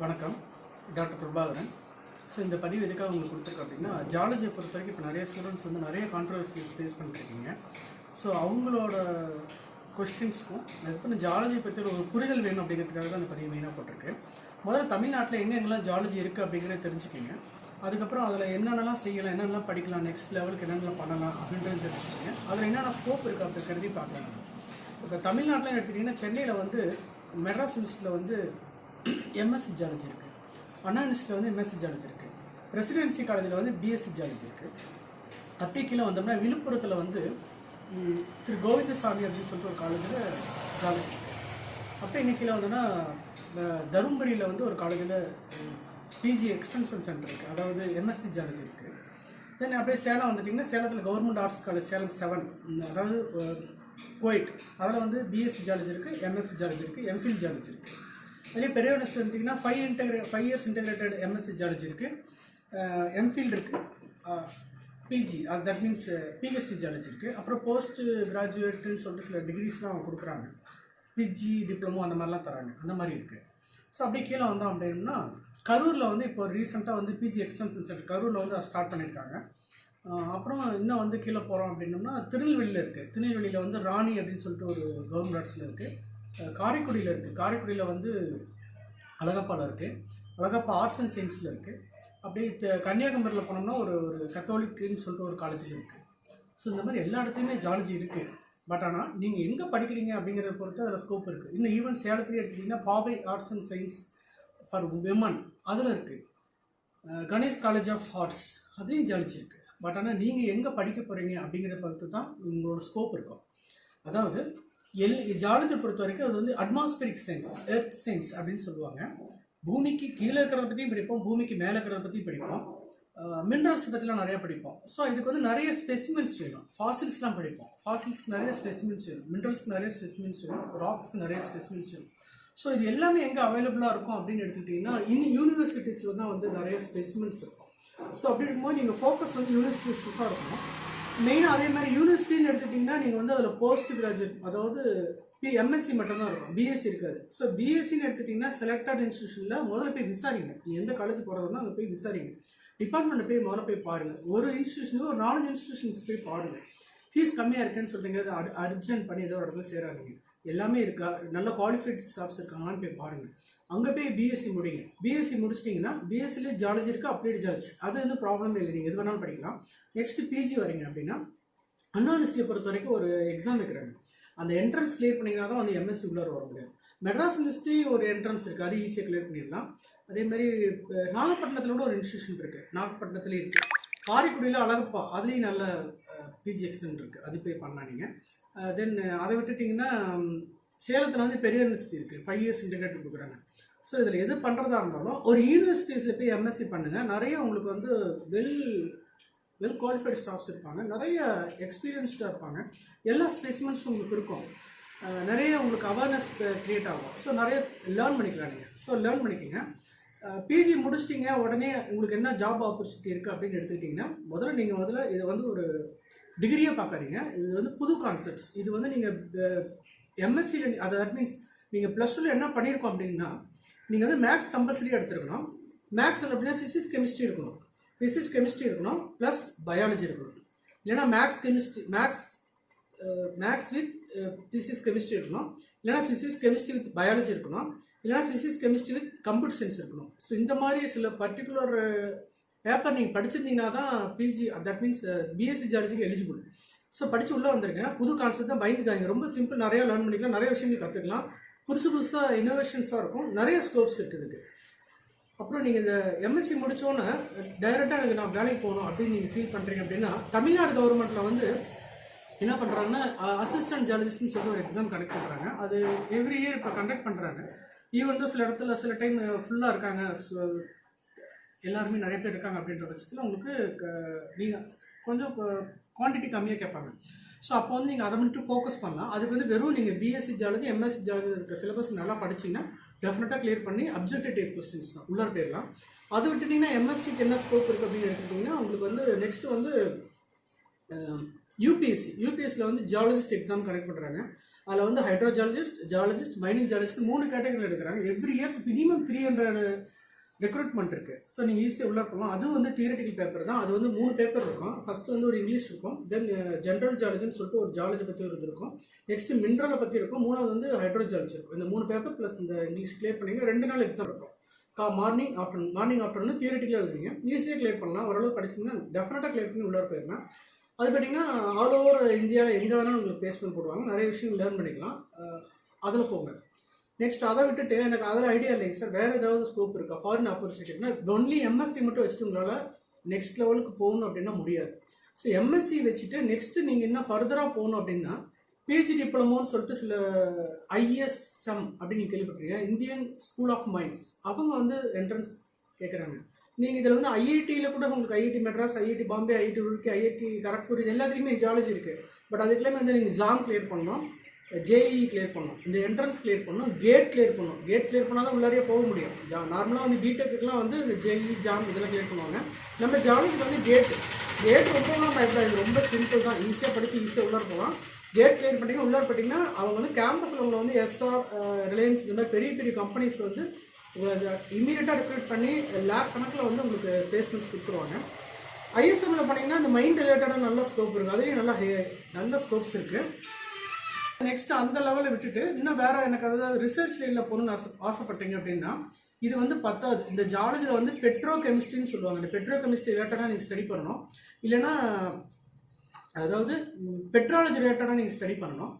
வணக்கம், doctor Prabhakaran. So இந்த பதிவு எதுக்காக உங்களுக்கு கொடுத்துருக்கேன் அப்படின்னா, ஜாலஜியை பொறுத்த வரைக்கும் இப்போ நிறைய ஸ்டூடெண்ட்ஸ் வந்து நிறைய கான்ட்ரவர்சிஸ் ஃபேஸ் பண்ணிருக்கீங்க. ஸோ அவங்களோட கொஸ்டின்ஸ்க்கும் அதுக்கப்புறம் ஜாலஜியை பற்றி ஒரு புரிதல் வேணும் அப்படிங்கிறதுக்காக தான் இந்த பதிவு மெயினாக போட்டிருக்கு. முதல்ல தமிழ்நாட்டில் எங்கெங்கெல்லாம் ஜாலஜி இருக்குது அப்படிங்கிறத தெரிஞ்சுக்கிங்க. அதுக்கப்புறம் அதில் என்னென்னலாம் செய்யலாம், என்னென்னலாம் படிக்கலாம், நெக்ஸ்ட் லெவலுக்கு என்னென்னலாம் பண்ணலாம் அப்படின்றது தெரிஞ்சுக்கிங்க. அதில் என்னென்ன ஸ்கோப் இருக்குது அப்படி கருதி பார்க்கலாம். இப்போ தமிழ்நாட்டில் எடுத்துக்கிட்டிங்கன்னா, சென்னையில் வந்து மெட்ராஸ் யூனிவர்சிட்டியில் வந்து எம்எஸ்சி ஜாலஜி இருக்குது, அண்ணா யூனிவர்சிட்டியில் வந்து எம்எஸ்சி ஜாலஜி இருக்குது, ரெசிடென்சி காலேஜில் வந்து பிஎஸ்சி ஜாலஜி இருக்குது. அப்படியே கீழே வந்தோம்னா விழுப்புரத்தில் வந்து திரு கோவிந்தசாமி அப்படின்னு சொல்லிட்டு ஒரு காலேஜில் ஜாலஜி இருக்குது. அப்படியே இன்னைக்கு கீழே வந்தோம்னா தருமபுரியில் வந்து ஒரு காலேஜில் பிஜி எக்ஸ்டென்ஷன் சென்டர் இருக்குது, அதாவது எம்எஸ்சி ஜாலஜி இருக்குது. தென் அப்படியே சேலம் வந்துட்டிங்கன்னா, சேலத்தில் கவர்மெண்ட் ஆர்ட்ஸ் காலேஜ் சேலம் 7, அதாவது கோயிட், அதில் வந்து பிஎஸ்சி ஜாலஜி இருக்குது, எம்எஸ்சி ஜாலஜி இருக்குது, எம்ஃபில் ஜாலஜி இருக்குது. அதே பெரிய யூனிவர்சிட்டி வந்துட்டிங்கன்னா 5 இயர்ஸ் இன்டெகிரேட்டட் எம்எஸ்சி ஜாலஜி இருக்குது, எம்ஃபில் இருக்குது, பிஜி அது தட் மீன்ஸ் பிஹெச்டி ஜாலஜி இருக்குது. அப்புறம் போஸ்ட் கிராஜுவேட்டுன்னு சொல்லிட்டு சில டிகிரிஸ்லாம் அவங்க கொடுக்குறாங்க, பிஜி டிப்ளமோ அந்த மாதிரிலாம் தராங்க, அந்த மாதிரி இருக்குது. ஸோ அப்படியே கீழே வந்தோம் அப்படின்னா, கரூரில் வந்து இப்போ ரீசெண்டாக வந்து பிஜி எக்ஸ்டென்ஷன் சென்டர் கரூரில் வந்து ஸ்டார்ட் பண்ணியிருக்காங்க. அப்புறம் இன்னும் வந்து கீழே போகிறோம் அப்படின்னோம்னா திருநெல்வேலியில் இருக்குது. திருநெல்வேலியில் வந்து ராணி அப்படின்னு சொல்லிட்டு ஒரு கவர்மெண்ட் ஆர்ட்ஸில் இருக்குது. காரைக்குடியில் இருக்குது, காரைக்குடியில் வந்து அழகப்பாவில் இருக்குது, அழகப்பா ஆர்ட்ஸ் அண்ட் சயின்ஸில் இருக்குது. அப்படியே கன்னியாகுமரியில் போனோம்னா ஒரு கத்தோலிக்குன்னு சொல்லிட்டு ஒரு காலேஜில் இருக்குது. ஸோ இந்த மாதிரி எல்லா இடத்துலையுமே ஜாலஜி இருக்குது. பட் ஆனால் நீங்கள் எங்கே படிக்கிறீங்க அப்படிங்கிறத பொறுத்து அதில் ஸ்கோப் இருக்குது. இன்னும் ஈவன் சேலத்துலேயே எடுத்துக்கிட்டிங்கன்னா பாவை arts and science for women அதில் இருக்குது, கணேஷ் காலேஜ் ஆஃப் ஆர்ட்ஸ் அதுலேயும் ஜாலஜி இருக்குது. பட் ஆனால் நீங்கள் எங்கே படிக்க போகிறீங்க அப்படிங்கிறத பொறுத்து தான் உங்களோட ஸ்கோப் இருக்கும். அதாவது ஜாலஜியை பொறுத்த வரைக்கும் அது வந்து அட்மாஸ்பியரிக் சயின்ஸ், எர்த் சயின்ஸ் அப்படின்னு சொல்லுவாங்க. பூமிக்கு கீழே இருக்கிறத பற்றியும் படிப்போம், பூமிக்கு மேலே இருக்கிறத பற்றியும் படிப்போம், மினரல்ஸ் பற்றிலாம் நிறையா படிப்போம். ஸோ இதுக்கு வந்து நிறைய ஸ்பெசிமென்ஸ் வேணும். ஃபாசில்ஸ்லாம் படிப்போம், ஃபாசில்ஸ்க்கு நிறைய ஸ்பெசிமென்ஸ் வேணும், மினரல்ஸ்க்கு நிறைய ஸ்பெசிமென்ஸ் வேணும், ராக்ஸ்க்கு நிறைய ஸ்பெசிமென்ஸ் வேணும். ஸோ இது எல்லாமே எங்கே அவைலபிளாக இருக்கும் அப்படின்னு எடுத்துக்கிட்டிங்கன்னா, இன்னும் யூனிவர்சிட்டிஸில் தான் வந்து நிறைய ஸ்பெசிமென்ஸ் இருக்கும். ஸோ அப்படி இருக்கும்போது நீங்கள் ஃபோக்கஸ் வந்து யூனிவர்சிட்டிஸாக இருக்கணும். மெயினாக அதே மாதிரி யூனிவர்சிட்டின்னு எடுத்துக்கிட்டிங்கன்னா, நீங்கள் வந்து அதில் போஸ்ட் கிராஜுவேட், அதாவது எம்எஸ்சி மட்டும்தான் இருக்கும், பிஎஸ்சி இருக்காது. ஸோ பிஎஸ்சின்னு எடுத்துக்கிட்டிங்கன்னா செலக்டட் இன்ஸ்டியூஷனில் முதல்ல போய் விசாரிங்க. நீங்கள் எந்த காலேஜ் போகிறதுனா அங்கே போய் விசாரிங்க, டிபார்ட்மெண்ட்டை போய் முதல்ல போய் பாருங்கள். ஒரு இன்ஸ்டியூஷனுக்கு ஒரு 4 இன்ஸ்டியூஷன்ஸ் போய் பாருங்கள். ஃபீஸ் கம்மியாக இருக்குன்னு சொல்லிட்டு அர்ஜென்ட் பண்ணி ஏதோ ஒரு இடத்துல சேராதீங்க. எல்லாமே இருக்கா, நல்ல குவாலிஃபைட் ஸ்டாஃப்ஸ் இருக்காங்களான்னு போய் பாருங்கள். அங்கே போய் பிஎஸ்சி முடிங்க. பிஎஸ்சி முடிச்சிட்டிங்கன்னா பிஎஸ்சிலே ஜாலஜி இருக்குது, அப்ளைட் ஜாலஜி, அது வந்து ப்ராப்ளமே இல்லை, நீங்கள் எது வேணாலும் படிக்கலாம். நெக்ஸ்ட்டு பிஜி வரீங்க அப்படின்னா, அண்ணா யூனிவர்சிட்டியை பொறுத்த வரைக்கும் ஒரு எக்ஸாம் வைக்கிறாங்க. அந்த என்ட்ரன்ஸ் கிளியர் பண்ணிங்கன்னா தான் வந்து எம்எஸ்சி உள்ளார வர முடியாது. மெட்ராஸ் யூனிவர்சிட்டி ஒரு என்ட்ரன்ஸ் இருக்குது, அது ஈஸியாக கிளியர் பண்ணிடலாம். அதேமாதிரி நாகப்பட்டினத்தில் கூட ஒரு இன்ஸ்டியூஷன் இருக்குது, நாகப்பட்டினத்துலேயும் இருக்குது. காரைக்குடியில் அழகப்பா அதுலேயும் நல்ல பிஜி எக்ஸ்டென்ட் இருக்குது, அது போய் பண்ணலாம் நீங்கள். தென் அதை விட்டுட்டிங்கன்னா சேலத்தில் வந்து பெரிய யூனிவர்சிட்டி இருக்குது, 5 இயர்ஸ் இன்டெகிரேட்டட் கொடுக்குறாங்க. ஸோ இதில் எது பண்ணுறதா இருந்தாலும் ஒரு யூனிவர்சிட்டிஸில் போய் எம்எஸ்சி பண்ணுங்கள். நிறைய உங்களுக்கு வந்து வெல் குவாலிஃபைடு ஸ்டாஃப்ஸ் இருப்பாங்க, நிறைய எக்ஸ்பீரியன்ஸ்டாக இருப்பாங்க, எல்லா ஸ்பெசிமென்ஸும் உங்களுக்கு இருக்கும், நிறைய உங்களுக்கு அவேர்னஸ் க்ரியேட் ஆகும். ஸோ நிறைய லேர்ன் பண்ணிக்கலாம் நீங்கள். ஸோ லேர்ன் பண்ணிக்கிங்க. பிஜி முடிச்சிட்டிங்க உடனே உங்களுக்கு என்ன ஜாப் ஆப்பர்ச்சுனிட்டி இருக்குது அப்படின்னு எடுத்துக்கிட்டிங்கன்னா, முதல்ல இதை வந்து ஒரு டிகிரியாக பார்க்காதீங்க. இது வந்து புது கான்செப்ட்ஸ். இது வந்து நீங்கள் எம்எஸ்சியில், அது தட் மீன்ஸ் நீங்கள் +2 என்ன பண்ணியிருக்கோம் அப்படின்னா, நீங்கள் வந்து மேக்ஸ் கம்பல்சரியாக எடுத்துருக்கணும். மேக்ஸ் அப்படின்னா ஃபிசிக்ஸ் கெமிஸ்ட்ரி இருக்கணும், ப்ளஸ் பயாலஜி இருக்கணும். இல்லைனா மேக்ஸ் வித் ஃபிசிக்ஸ் கெமிஸ்ட்ரி இருக்கணும், இல்லைனா ஃபிசிக்ஸ் கெமிஸ்ட்ரி வித் பயாலஜி இருக்கணும், இல்லைனா physics chemistry with computer science இருக்கணும். ஸோ இந்த மாதிரி சில பர்டிகுலர் பேப்பர் நீங்கள் படிச்சிருந்தீங்கன்னா தான் பிஜி, தட் மீன்ஸ் பிஎஸ்சி ஜாலஜிக்கு எலிஜிபிள். ஸோ படித்து உள்ளே வந்துருங்க. புது கான்செப்ட் தான், பயந்துக்காங்க. ரொம்ப சிம்பிள், நிறையா லேர்ன் பண்ணிக்கலாம், நிறைய விஷயங்கள் கற்றுக்கலாம், புதுசாக இன்னோவேஷன்ஸாக இருக்கும், நிறைய ஸ்கோப்ஸ் இருக்குது. அப்புறம் நீங்கள் இந்த எம்எஸ்சி முடித்தோன்னே டைரெக்டாக எனக்கு நான் வேலைக்கு போகணும் அப்படின்னு நீங்கள் ஃபீல் பண்ணுறீங்க அப்படின்னா, தமிழ்நாடு கவர்மெண்ட்டில் வந்து என்ன பண்ணுறாங்கன்னா, அசிஸ்டன்ட் ஜாலஜிஸ்ட்னு சொல்லி ஒரு எக்ஸாம் கண்டக்ட் பண்ணுறாங்க. அது எவ்ரி இயர் இப்போ கண்டக்ட் பண்ணுறாங்க. ஈவன் தான் சில இடத்துல சில டைம் ஃபுல்லாக இருக்காங்க, ஸோ எல்லாருமே நிறைய பேர் இருக்காங்க அப்படின்ற பட்சத்தில் உங்களுக்கு நீங்கள் கொஞ்சம் குவான்டிட்டி கம்மியாக கேட்பாங்க. ஸோ அப்போ வந்து நீங்கள் அதை மட்டும் ஃபோக்கஸ் பண்ணலாம். அதுக்கு வந்து வெறும் நீங்கள் பிஎஸ்சி ஜாலஜி எம்எஸ்சி ஜாலஜி இருக்க சிலபஸ் நல்லா படிச்சிங்கன்னா டெஃபினட்டாக கிளியர் பண்ணி அப்ஜெக்டிவ் டைப் கொஸ்டின்ஸ் தான் உள்ளார போயிடலாம். அது விட்டுட்டிங்கன்னா எம்எஸ்சிக்கு என்ன ஸ்கோப் இருக்குது அப்படின்னு எடுத்துக்கிட்டிங்கன்னா, உங்களுக்கு வந்து நெக்ஸ்ட்டு வந்து யூபிஎஸ்சியில் வந்து ஜியாலஜிஸ்ட் எக்ஸாம் கனெக்ட் பண்ணுறாங்க. அதில் வந்து ஹைட்ரோஜாலஜிஸ்ட், ஜாலஜிஸ்ட், மைனிங் ஜாலஜிஸ்ட் 3 கேட்டகரியில் எடுக்கிறாங்க. எவ்ரி இயர்ஸ் மினிமம் 300 ரெக்ரூட்மெண்ட் இருக்குது. ஸோ நீங்கள் ஈஸியாக உள்ளே போகலாம். அதுவும் வந்து தியரட்டிக்கல் பேப்பர் தான். அது வந்து 3 பேப்பர் இருக்கும். ஃபஸ்ட்டு வந்து ஒரு இங்கிலீஷ் இருக்கும், தென் ஜென்ரல் ஜாலஜின்னு சொல்லிட்டு ஒரு ஜாலஜி பற்றி ஒரு இது இருக்கும், நெக்ஸ்ட்டு மினரலை பற்றி இருக்கும், 3வது வந்து ஹைட்ரோஜாலஜி இருக்கும். இந்த 3 பேப்பர் ப்ளஸ் இந்த இங்கிலீஷ் கிளியர் பண்ணிங்க 2 நாள் எக்ஸாம் இருக்கும். மார்னிங் ஆஃப்டர்நூன் தியரட்டிக்கலாக எழுதுவீங்க. ஈஸியாக கிளியர் பண்ணலாம். ஓரளவு படிச்சிங்கன்னா டெஃபினட்டாக கிளியர் பண்ணி உள்ளே போயிடலாம். அது பார்த்தீங்கன்னா ஆல் ஓவர் இந்தியாவில் எங்கே வேணாலும் உங்களுக்கு பிளேஸ்மெண்ட் போடுவாங்க. நிறைய விஷயம் லேர்ன் பண்ணிக்கலாம். அதில் போங்க. நெக்ஸ்ட் அதை விட்டுட்டு எனக்கு அதில் ஐடியா இல்லைங்க சார், வேறு ஏதாவது ஸ்கோப் இருக்கா, ஃபாரின் ஆப்பர்ச்சுனிட்டினா ஒன்லி எம்எஸ்சி மட்டும் வச்சுட்டு உங்களால் நெக்ஸ்ட் லெவலுக்கு போகணும் அப்படின்னா முடியாது. ஸோ எம்எஸ்சி வச்சுட்டு நெக்ஸ்ட்டு நீங்கள் இன்னும் ஃபர்தராக போகணும் அப்படின்னா பிஹெச்டி டிப்ளமோன்னு சொல்லிட்டு சில ஐஎஸ்எம் அப்படின்னு நீங்கள் கேள்விப்பட்டிருக்கீங்க, இந்தியன் ஸ்கூல் ஆஃப் மைன்ஸ். அவங்க வந்து என்ட்ரன்ஸ் கேட்குறாங்க. நீங்கள் இதில் வந்து ஐஐடியில் கூட உங்களுக்கு IIT Madras, IIT Bombay, IIT Roorkee, IIT Kharagpur எல்லாத்துலேயுமே ஜாலஜி இருக்குது. பட் அதுக்கெல்லாமே வந்து நீங்கள் ஜாம் கிளியர் பண்ணணும், ஜேஇ கிளியர் பண்ணணும், இந்த என்ட்ரன்ஸ் கிளியர் பண்ணணும், கேட் கிளியர் பண்ணணும். கேட் கிளியர் பண்ணால் தான் உள்ளாரியே போக முடியும். நார்மலாக வந்து பிடெக்குலாம் வந்து இந்த ஜேஇ ஜாம் இதெல்லாம் கிளியர் பண்ணுவாங்க. நம்ம ஜாலஜிக்கு வந்து கேட் ரொம்பலாம் பயப்படாது, ரொம்ப சிம்பிள் தான், ஈஸியாக படித்து ஈஸியாக உள்ளார போகலாம். கேட் கிளியர் பண்ணிங்கன்னா உள்ளார போட்டிங்கன்னா அவங்க வந்து கேம்பஸில் உங்களை வந்து எஸ்ஆர், ரிலையன்ஸ் இந்த மாதிரி பெரிய பெரிய கம்பெனிஸ் வந்து உங்களை இமீடியட்டாக ரெக்ரூட் பண்ணி லேக் கணக்கில் வந்து உங்களுக்கு பிளேஸ்மெண்ட்ஸ் கொடுத்துருவாங்க. ஐஎஸ்எம்மில் பண்ணிங்கன்னா இந்த மைண்ட் ரிலேட்டடாக நல்ல ஸ்கோப் இருக்குது, அதுலேயும் நல்ல ஸ்கோப்ஸ் இருக்குது. நெக்ஸ்ட்டு அந்த லெவலில் விட்டுட்டு இன்னும் வேறு எனக்கு அதாவது ரிசர்ச் லைனில் போகணுன்னு ஆசைப்பட்டீங்க அப்படின்னா இது வந்து 10வது. இந்த ஜாலஜியில் வந்து பெட்ரோ கெமிஸ்ட்ரின்னு சொல்லுவாங்க. இந்த பெட்ரோ கெமிஸ்ட்ரி ரிலேட்டடாக நீங்கள் ஸ்டடி பண்ணணும். இல்லைன்னா அதாவது பெட்ராலஜி ரிலேட்டடாக நீங்கள் ஸ்டடி பண்ணணும்.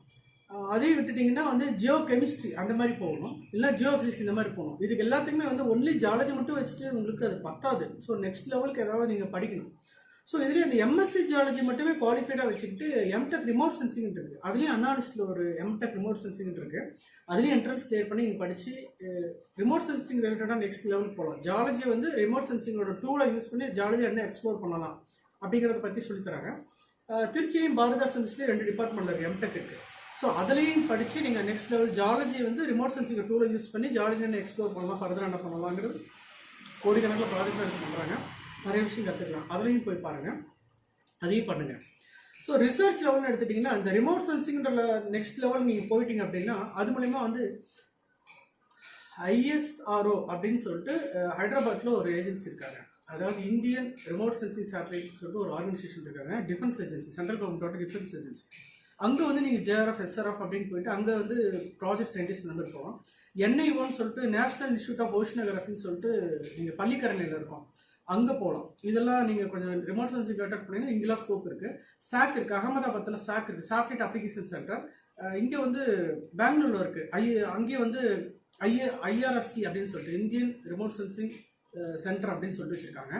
அதையும் விட்டுட்டிங்கன்னா வந்து ஜியோ கெமிஸ்ட்ரி அந்த மாதிரி போகணும், இல்லை ஜியோ ஃபிசிக்ஸ் இந்த மாதிரி போகணும். இதுக்கு எல்லாத்துக்குமே வந்து ஒன்லி ஜாலஜி மட்டும் வச்சுட்டு உங்களுக்கு அது 10வது. ஸோ நெக்ஸ்ட் லெவலுக்கு ஏதாவது நீங்கள் படிக்கணும். ஸோ இதுலேயே இந்த எம்எஸ்சி ஜியாலஜி மட்டுமே குவாலிஃபைடாக வச்சுக்கிட்டு எம்டெக் ரிமோட் சென்சிங் இருக்குது. அதுலேயும் அனாலிஸ்டில் ஒரு எம்டெக் ரிமோட் சென்சிங் இருக்குது. அதுலேயும் என்ட்ரன்ஸ் கிளியர் பண்ணி நீங்கள் படித்து ரிமோட் சென்சிங் ரிலேட்டடாக நெக்ஸ்ட் லெவலுக்கு போகலாம். ஜியாலஜி வந்து ரிமோட் சென்சிங்கோட டூலை யூஸ் பண்ணி ஜியாலஜி என்ன எக்ஸ்ப்ளோர் பண்ணலாம் அப்படிங்கிறத பற்றி சொல்லித்தராங்க. திருச்சியும் பாரதாசன்ஸ்லேயும் 2 டிபார்ட்மெண்ட் இருக்குது, எம்டெக் இருக்குது. ஸோ அதுலேயும் படித்து நீங்கள் நெக்ஸ்ட் லெவல் ஜியாலஜி வந்து ரிமோட் சென்சிங் டூலை யூஸ் பண்ணி ஜியாலஜி என்ன எக்ஸ்ப்ளோர் பண்ணலாம், ஃபர்தராக என்ன பண்ணலாங்கிறது கோடிக்கணக்கில் ப்ராஜெக்டாக எடுத்து பண்ணுறாங்க. நிறைய விஷயம் கற்றுக்கலாம். அதுலேயும் போய் பாருங்கள், அதையும் பண்ணுங்கள். ஸோ ரிசர்ச் லெவல்னு எடுத்துட்டிங்கன்னா அந்த ரிமோட் சென்சிங்கிற நெக்ஸ்ட் லெவல் நீங்கள் போயிட்டீங்க அப்படின்னா அது மூலிமா வந்து ஐஎஸ்ஆர்ஓ அப்படின்னு சொல்லிட்டு ஹைதராபாத்தில் ஒரு ஏஜென்சி இருக்காங்க. அதாவது இந்தியன் ரிமோட் சென்சிங் சேட்டலைட் சொல்லிட்டு ஒரு ஆர்கனைசேஷன் இருக்காங்க, டிஃபென்ஸ் ஏஜென்சி, சென்ட்ரல் கவர்மெண்ட்டோட டிஃபென்ஸ் ஏஜென்சி. அங்கே வந்து நீங்கள் ஜேஆர்எஃப், எஸ்ஆர்எஃப் அப்படின்னு போயிட்டு அங்கே வந்து ப்ராஜெக்ட் சயின்டிஸ்ட் நம்பர் போகலாம். என்ஐஓன்னு சொல்லிட்டு நேஷனல் இன்ஸ்டியூட் ஆஃப் ஓஷனோகிராஃபின்னு சொல்லிட்டு நீங்கள் பள்ளிக்கரணையில் இருக்கும், அங்கே போகலாம். இதெல்லாம் நீங்கள் கொஞ்சம் ரிமோட் சென்சிங் ரிலேட்டட் பண்ணிங்கன்னா இங்கெல்லாம் ஸ்கோப் இருக்குது. சாக் இருக்குது, அகமதாபாத்தில் சாக் இருக்குது, சேட்டலைட் அப்ளிகேஷன் சென்டர். இங்கே வந்து பெங்களூரில் இருக்குது. அங்கேயே வந்து ஐஆர்எஸ்சி அப்படின்னு சொல்லிட்டு இந்தியன் ரிமோட் சென்சிங் சென்டர் அப்படின்னு சொல்லிட்டு வச்சுருக்காங்க.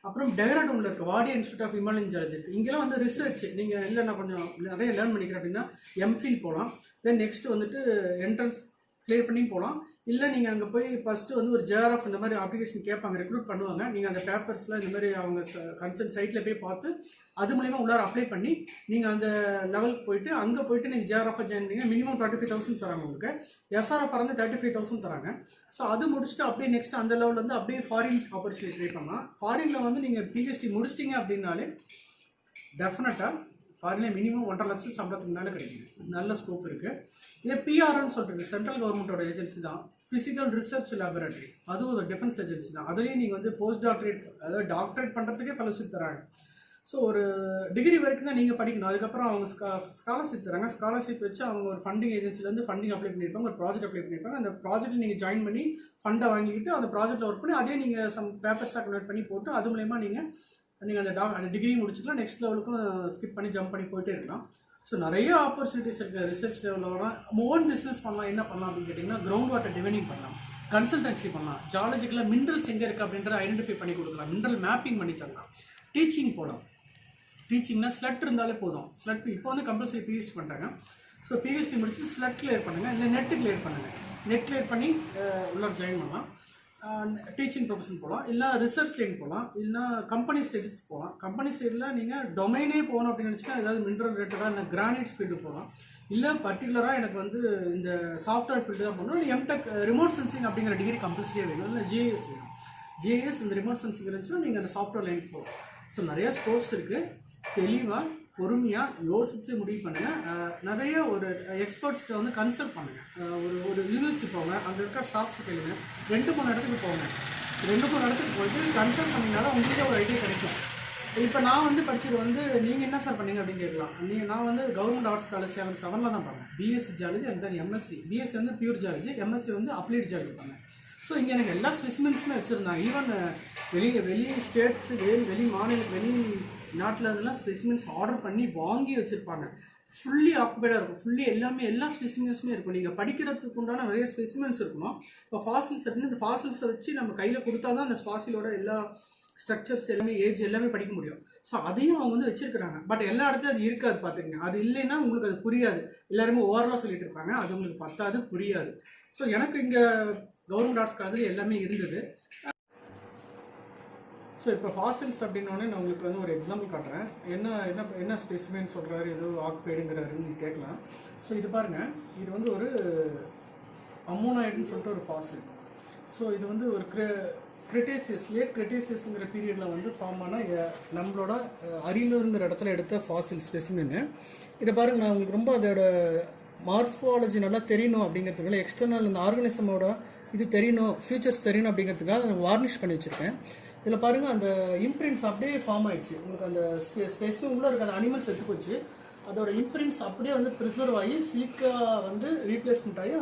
அப்புறம் டெஹ்ராடூனில் இருக்குது Wadia institute of Himalayan geology இருக்குது. இங்கெல்லாம் வந்து ரிசர்ச் நீங்கள் இல்லை நான் கொஞ்சம் நிறைய லேர்ன் பண்ணிக்கிறேன் அப்படின்னா எம்ஃபில் போகலாம். தென் நெக்ஸ்ட் வந்துட்டு என்ட்ரன்ஸ் கிளியர் பண்ணி போகலாம். இல்லை நீங்கள் அங்கே போய் ஃபஸ்ட்டு வந்து ஒரு ஜேஆர்எஃப் இந்த மாதிரி அப்ளிகேஷன் கேட்பாங்க, ரெக்ரூட் பண்ணுவாங்க. நீங்கள் அந்த பேப்பர்ஸ்லாம் இந்த மாதிரி அவங்க கன்சர்ன் சைட்டில் போய் பார்த்து அது மூலிமா உள்ளார அப்ளை பண்ணி நீங்கள் அந்த லெவலுக்கு போயிட்டு அங்கே போயிட்டு நீங்கள் ஜேஆர்எஃப் ஜாயின் பண்ணிங்கன்னா மினிமம் 25,000 தராங்க உங்களுக்கு. எஸ்ஆர்எஃப் வந்து 35,000 தராங்க. ஸோ அது முடிச்சுட்டு அப்படியே நெக்ஸ்ட் அந்த லெவலில் வந்து அப்படியே ஃபாரின் ஆப்பர்ச்சுனிட்டி ட்ரை பண்ணலாம். ஃபாரினில் வந்து நீங்கள் பிஹெச்டி முடிச்சிட்டிங்க அப்படின்னாலே டெஃபினட்டாக ஃபாரினில் மினிமம் 1.5 லட்சம் சம்பளத்துக்கு மேலே கிடைக்குது, நல்ல ஸ்கோப் இருக்குது. இதே பிஆர்ன்னு சொல்லிட்டு சென்ட்ரல் கவர்மெண்ட்டோட ஏஜென்சி தான், ஃபிசிக்கல் ரிசர்ச் லேபரேட்டரி, அதுவும் ஒரு டிஃபென்ஸ் ஏஜென்சி தான். அதுலேயும் நீங்கள் வந்து போஸ்ட் டாக்டரேட் அதாவது டாக்டரேட் பண்ணுறதுக்கே ஃபெலோஷிப் தராங்க. ஸோ ஒரு டிகிரி வரைக்கும் தான் நீங்கள் படிக்கணும். அதுக்கப்புறம் அவங்க ஸ்காலர்ஷிப் தராங்க. ஸ்காலர்ஷிப் வச்சு அவங்க ஒரு ஃபண்டிங் ஏஜென்சிலேருந்து ஃபண்டிங் அப்ளை பண்ணியிருப்பாங்க, ஒரு ப்ராஜெக்ட் அப்ளை பண்ணியிருப்பாங்க. அந்த ப்ராஜெக்ட்டில் நீங்கள் ஜாயின் பண்ணி ஃபண்டை வாங்கிக்கிட்டு அந்த ப்ராஜெக்ட்டில் ஒர்க் பண்ணி அதே நீங்கள் சம் பேப்பர்ஸாக கன்வெர்ட் பண்ணி போட்டு அது மூலயமா நீங்கள் அந்த டிகிரி முடிச்சுக்கலாம். நெக்ஸ்ட் லெவலுக்கும் ஸ்கிப் பண்ணி ஜம்ப் பண்ணி போயிட்டே இருக்கலாம். ஸோ நிறைய ஆப்பர்ச்சுனிட்டிஸ் இருக்குது. ரிசர்ச் லெவலில் வரலாம், ஓன் பிஸ்னஸ் பண்ணலாம். என்ன பண்ணலாம் அப்படின்னு கேட்டிங்கன்னா கிரவுண்ட் வாட்டர் டிவைனிங் பண்ணலாம், கன்சல்டன்சி பண்ணலாம், ஜியாலஜிக்கலாக மினரல்ஸ் எங்கே இருக்குது அப்படின்றத ஐடென்டிஃபை பண்ணி கொடுக்கலாம், மினரல் மேப்பிங் பண்ணி தரலாம், டீச்சிங் போகலாம். டீச்சிங்னா ஸ்லட் இருந்தாலே போதும். ஸ்லட் இப்போ வந்து கம்பல்சரி பிஹெச்டி பண்ணுறாங்க. ஸோ பிஹெச்டி முடிச்சுட்டு ஸ்லட் கிளியர் பண்ணுங்கள், இல்லை நெட்டு கிளியர் பண்ணுங்கள். நெட் கிளியர் பண்ணி உள்ளே ஜாயின் பண்ணலாம். டீச்சிங் ப்ரொஃபஷன் போகலாம், இல்லை ரிசர்ச் லைன் போகலாம், இல்லை கம்பெனி சைட்ஸ் போகலாம். கம்பெனி சைடில் நீங்கள் டொமைனே போகணும் அப்படின்னு நினச்சினா ஏதாவது மினரல் ரிலேட்டடாக இல்லை கிரானைட் ஃபீல்டு போகலாம். இல்லை பர்டிகுலராக எனக்கு வந்து இந்த சாஃப்ட்வேர் ஃபீல்டு தான் போகணும், இல்லை எம்டெக் ரிமோட் சென்சிங் அப்படிங்கிற டிகிரி கம்பல்சரியாக வேணும், இல்லை ஜிஏஎஸ் வேணும். ஜிஏஎஸ் இந்த ரிமோட் சென்சிங் இருந்துச்சுன்னா நீங்கள் அந்த சாஃப்ட்வேர் லைனுக்கு போகலாம். ஸோ நிறையா ஸ்கோப்ஸ் இருக்குது. தெளிவாக பொறுமையாக யோசித்து முடிவு பண்ணுங்கள். நிறைய ஒரு எக்ஸ்பர்ட்ஸ்கிட்ட வந்து கன்சல்ட் பண்ணுங்கள். ஒரு யூனிவர்சிட்டி போங்க, அங்கே இருக்க ஸ்டாஃப்ஸ் கேளுங்க, 2-3 இடத்துக்கு போங்க. 2-3 இடத்துக்கு போயிட்டு கன்சல்ட் பண்ணிங்கனால உங்களுக்கு ஒரு ஐடியா கிடைக்கும். இப்போ நான் வந்து படித்தது வந்து நீங்கள் என்ன சார் பண்ணீங்க அப்படின்னு கேட்கலாம். நான் வந்து கவர்மெண்ட் ஆர்ட்ஸ் காலேஜ் 7-7 தான் பண்ணேன். BSc zoology and then MSc. BSc வந்து பியூர் ஜாலஜி, எம்எஸ்சி வந்து அப்ளைட் ஜாலஜி பண்ணேன். ஸோ இங்கே எனக்கு எல்லா ஸ்பெசிமென்ஸுமே வச்சுருந்தாங்க. ஈவன் வெளி ஸ்டேட்ஸு வெளி நாட்டில் இதெல்லாம் ஸ்பெசிமென்ஸ் ஆர்டர் பண்ணி வாங்கி வச்சுருப்பாங்க. ஃபுல்லி ஆக்குபைடாக இருக்கும். ஃபுல்லி எல்லா ஸ்பெசிமென்ஸுமே இருக்கும். நீங்கள் படிக்கிறதுக்கு உண்டான நிறைய ஸ்பெசிமென்ஸ் இருக்கணும். இப்போ ஃபாசில்ஸ் அப்படின்னு இந்த ஃபாசில்ஸை வச்சு நம்ம கையில் கொடுத்தா தான் அந்த ஃபாசிலோட எல்லா ஸ்ட்ரக்சர்ஸ் எல்லாமே ஏஜ் எல்லாமே படிக்க முடியும். ஸோ அதையும் அவங்க வந்து வச்சிருக்கிறாங்க. பட் எல்லா இடத்துலையும் அது இருக்காது பார்த்துக்கங்க. அது இல்லைன்னா உங்களுக்கு அது புரியாது. எல்லாருமே ஓவரலாக சொல்லிட்டு இருப்பாங்க, அது உங்களுக்கு பத்தாது, புரியாது. ஸோ எனக்கு இங்கே கவர்மெண்ட் ஆர்ட்ஸ் காலேஜில் எல்லாமே இருந்தது. ஸோ இப்போ ஃபாசில்ஸ் அப்படின்னோடனே நான் உங்களுக்கு வந்து ஒரு எக்ஸாம்பிள் காட்டுறேன். என்ன ஸ்பெசிமென் சொல்கிறாரு, ஏதோ ஆக்குபைடுங்கிறாருன்னு கேட்கலாம். ஸோ இது பாருங்கள், இது வந்து ஒரு அம்மோனாய்டுன்னு சொல்லிட்டு ஒரு ஃபாசில். ஸோ இது வந்து ஒரு கிரிட்டேசியஸ், லேட் கிரிட்டேசியஸுங்கிற பீரியடில் வந்து ஃபார்ம் ஆன நம்மளோட அரியலூருங்கிற இடத்துல எடுத்த ஃபாசில் ஸ்பெசிமென்னு. இதை பாருங்கள், நான் உங்களுக்கு ரொம்ப அதோட மார்ஃபாலஜி நல்லா தெரியணும் அப்படிங்கிறதுக்காக, எக்ஸ்டர்னல் இந்த ஆர்கனிசமோட இது தெரியணும், ஃபியூச்சர்ஸ் தெரியணும் அப்படிங்கிறதுக்காக நான் வார்னிஷ் பண்ணி வச்சுருக்கேன். இதில் பாருங்கள், அந்த இம்ப்ரிண்ட்ஸ் அப்படியே ஃபார்ம் ஆகிடுச்சு. உங்களுக்கு அந்த ஸ்பெசிமென் உள்ளே இருக்க அந்த அனிமல்ஸ் எடுத்து போச்சு, அதோட இம்ப்ரிண்ட்ஸ் அப்படியே வந்து ப்ரிசர்வ் ஆகி சிலிக்கா வந்து ரீப்ளேஸ்மெண்ட் ஆகி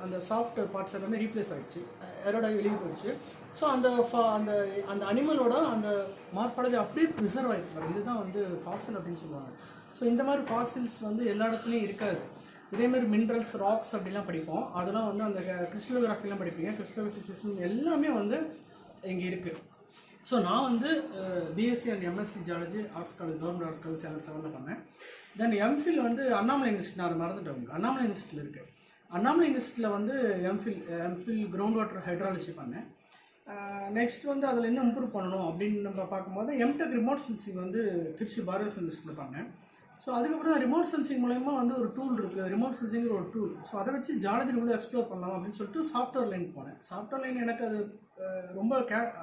அந்த சாஃப்ட் பார்ட்ஸ் எல்லாமே ரீப்ளேஸ் ஆகிடுச்சு, எரோடாகி வெளியே போயிடுச்சு. ஸோ அந்த அனிமலோட அந்த மார்ஃபாலஜி அப்படியே ப்ரிசர்வ் ஆகிருப்பாரு. இதுதான் வந்து ஃபாசில் அப்படின்னு சொல்லுவாங்க. ஸோ இந்த மாதிரி ஃபாசில்ஸ் வந்து எல்லா இடத்துலையும் இருக்காது. இதேமாதிரி மினரல்ஸ், ராக்ஸ் அப்படிலாம் படிப்போம். அதெல்லாம் வந்து அந்த கிறிஸ்டலோகிராஃபிலாம் படிப்பீங்க. கிறிஸ்டலோகிராஃபி எல்லாமே வந்து இங்கே இருக்குது. ஸோ நான் வந்து BSc and MSc zoology arts college, government arts college 7-7 பண்ணேன். தென் எம்ஃபில் வந்து அண்ணாமலை யூனிவர்சிட்டி, நான் அதை மறந்துட்டேன், அண்ணாமலை யூனிவர்சிட்டியில் இருக்குது. அண்ணாமலை யூனிவர்சிட்டியில் வந்து எம்ஃபில் கிரவுண்ட் வாட்டர் ஹைட்ராலஜி பண்ணேன். நெக்ஸ்ட் வந்து அதில் என்ன இம்ப்ரூவ் பண்ணணும் அப்படின்னு நம்ம பார்க்கும்போது எம்டெக் ரிமோட் சென்சிங் வந்து திருச்சி பாரத் யூனிவர்சிட்டியில் பண்ணேன். ஸோ அதுக்கப்புறம் ரிமோட் சென்சிங் மூலயமா வந்து ஒரு டூல் இருக்குது, ரிமோட் சென்சிங் ஒரு டூல். ஸோ அதை வச்சு ஜாலஜி கூட எக்ஸ்ப்ளோர் பண்ணலாம் அப்படின்னு சொல்லிட்டு சாஃப்ட்வேர் லைன் போனேன். சாஃப்ட்வேர் லைன் எனக்கு அது ரொம்ப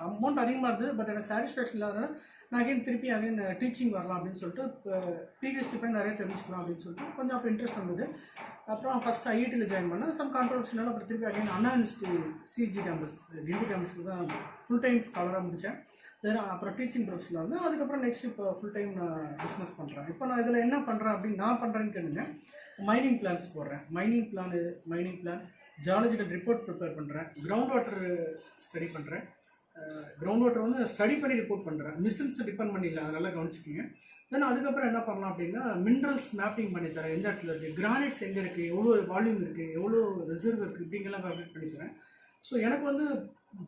அமௌண்ட் அதிகமாக இருந்தது, பட் எனக்கு சாட்டிஸ்ஃபேக்ஷன் இல்லாதனால நான் திருப்பி டீச்சிங் வரலாம் அப்படின்னு சொல்லிட்டு பிஹெச்டி பண்ணி நிறைய தெரிஞ்சுக்கலாம் அப்படின்னு சொல்லிட்டு கொஞ்சம் அப்போ இன்ட்ரெஸ்ட் வந்தது. அப்புறம் ஃபஸ்ட்டு ஐஐடியில் ஜாயின் பண்ணேன். சம் கான்ட்ரவர்சினால அப்புறம் திருப்பி அண்ணா யூனிவர்சிட்டி சிஜி கேம்பஸ், கிண்டி கேம்பஸில் தான் ஃபுல் டைம் ஸ்காலராக முடித்தேன். தென் அப்புறம் டீச்சிங் ப்ரொஃபஷனில் வந்து அதுக்கப்புறம் நெக்ஸ்ட் இப்போ ஃபுல் டைம் நான் பிஸ்னஸ் பண்ணுறேன். இப்போ நான் இதில் என்ன பண்ணுறேன் அப்படின்னு நான் பண்ணுறேன்னு கேளுங்க. மைனிங் பிளான்ஸ் போடுறேன். Mining plan geological report prepare பண்ணுறேன். கிரவுண்ட் வாட்டர் ஸ்டடி பண்ணுறேன். கிரவுண்ட் வாட்டர் வந்து ஸ்டடி பண்ணி ரிப்போர்ட் பண்ணுறேன். மிஷின்ஸ் டிபெண்ட் பண்ணி இல்லை, அதெல்லாம் கவனிச்சிக்கிங்க. தென் அதுக்கப்புறம் என்ன பண்ணலாம் அப்படின்னா மினரல்ஸ் மேப்பிங் பண்ணித்தரேன். எந்த இடத்துல இருக்குது, கிரானைட்ஸ் எங்கே இருக்குது, எவ்வளோ வால்யூம் இருக்குது, எவ்வளோ ரிசர்வ் இருக்குது, இப்படிங்கெல்லாம் கால்குலேட் பண்ணித்தரேன். ஸோ எனக்கு வந்து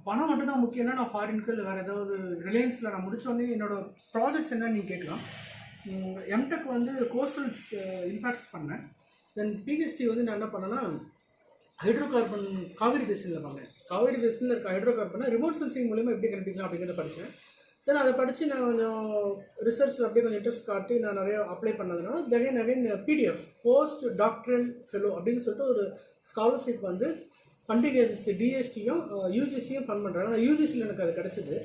பணம் மட்டும்தான் முக்கியம்னா நான் ஃபாரினுக்கு இல்லை வேறு ஏதாவது ரிலையன்ஸில் நான் முடித்தோடனே என்னோடய ப்ராஜெக்ட்ஸ் என்னன்னு நீங்கள் கேட்கலாம். எம்டெக் வந்து கோஸ்டல்ஸ் இம்பேக்ட்ஸ் பண்ணேன். தென் பிஹெச்டி வந்து நான் என்ன பண்ணேன்னா ஹைட்ரோ கார்பன் காவேரி பேசினில் பண்ணேன். காவேரி பேசினில் இருக்க ஹைட்ரோ கார்பனை ரிமோட் சென்சிங் மூலமாக எப்படி கண்டுபிடிக்கலாம் அப்படிங்கிறத படித்தேன். தென் அதை படித்து நான் கொஞ்சம் ரிசர்ச்சில் அப்படியே கொஞ்சம் இன்ட்ரெஸ்ட் காட்டி நான் நிறைய அப்ளை பண்ணதுனால again PDF post doctoral fellow அப்படின்னு சொல்லிட்டு ஒரு ஸ்காலர்ஷிப் வந்து ஃபண்டிங் ஏஜென்சி டிஎஸ்டியும் யூஜிசியும் ஃபண்ட் பண்ணுறாங்க. நான் யூஜிசியில் எனக்கு அது கிடச்சிது,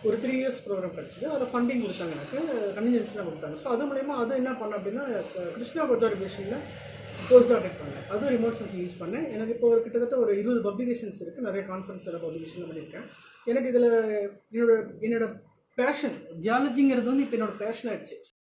ஒரு 3 இயர்ஸ் ப்ரோக்ராம் கிடச்சிது. அதில் ஃபண்டிங் கொடுத்தாங்க, எனக்கு கன்டிஜென்சிலாம் கொடுத்தாங்க. ஸோ அது மூலயமா அது என்ன பண்ணேன் அப்படின்னா கிருஷ்ணா பத்தாரிகேஷனில் போஸ்ட் டாக்டரேட் பண்ணேன். அதுவும் ரிமோட் சென்சிங் யூஸ் பண்ணேன். எனக்கு இப்போ கிட்டத்தட்ட ஒரு 20 பப்ளிகேஷன்ஸ் இருக்குது. நிறைய கான்ஃபரன்ஸ் எல்லாம் பப்ளிகேஷன் பண்ணியிருக்கேன். எனக்கு இதில் என்னோட பேஷன் ஜியாலஜிங்கிறது வந்து இப்போ என்னோடய பேஷன் ஆகிடுச்சு.